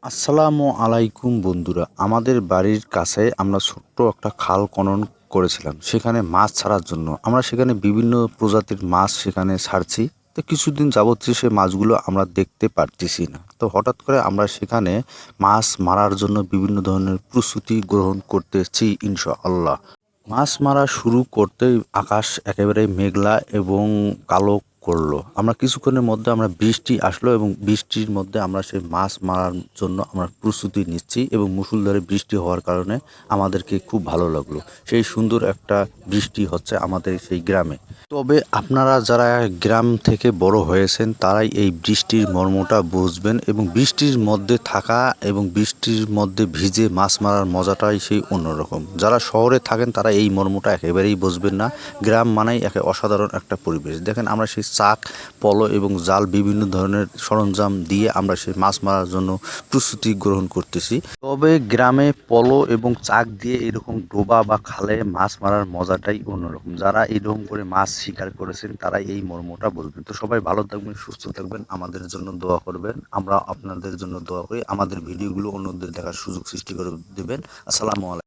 আসসালামু আলাইকুম বন্ধুরা, আমাদের বাড়ির কাছে আমরা ছোট্ট একটা খাল খনন করেছিলাম সেখানে মাছ ছাড়ার জন্য। আমরা সেখানে বিভিন্ন প্রজাতির মাছ সেখানে ছাড়ছি। তো কিছুদিন যাবত সে মাছগুলো আমরা দেখতে পারতেছি না। তো হঠাৎ করে আমরা সেখানে মাছ মারার জন্য বিভিন্ন ধরনের প্রস্তুতি গ্রহণ করতেছি ইনশাআল্লাহ। মাছ মারা শুরু করতেই আকাশ একেবারে মেঘলা এবং কালো করলো। আমরা কিছুক্ষণের মধ্যে বৃষ্টি আসলো এবং বৃষ্টির মধ্যে আমরা সেই মাছ মারার জন্য আমরা প্রস্তুতি নিচ্ছি এবং মুষলধারে বৃষ্টি হওয়ার কারণে আমাদেরকে খুব ভালো লাগলো। সেই সুন্দর একটা বৃষ্টি হচ্ছে আমাদের সেই গ্রামে। তবে আপনারা যারা গ্রাম থেকে বড় হয়েছেন তারাই এই বৃষ্টির মর্মটা বুঝবেন এবং বৃষ্টির মধ্যে থাকা এবং বৃষ্টির মধ্যে ভিজে মাছ মারার মজাটাই সেই অন্যরকম। যারা শহরে থাকেন তারা এই মর্মটা একেবারেই বুঝবেন না। গ্রাম মানেই একে অসাধারণ একটা পরিবেশ। দেখেন আমরা সেই চাক, পলো এবং জাল বিভিন্ন ধরনের সরঞ্জাম দিয়ে আমরা সেই মাছ মারার জন্য প্রস্তুতি গ্রহণ করতেছি। তবে গ্রামে পলো এবং চাক দিয়ে এরকম ডোবা বা খালে মাছ মারার মজাটাই অন্যরকম। যারা এরকম করে মাছ শিকার করেছেন তারাই এই মর্মটা বুঝবেন। তো সবাই ভালো থাকবেন, সুস্থ থাকবেন, আমাদের জন্য দোয়া করবেন। আমরা আপনাদের জন্য দোয়া করি। আমাদের ভিডিওগুলো অন্যদের দেখার সুযোগ সৃষ্টি করে দেবেন। আসসালামু আলাইকুম।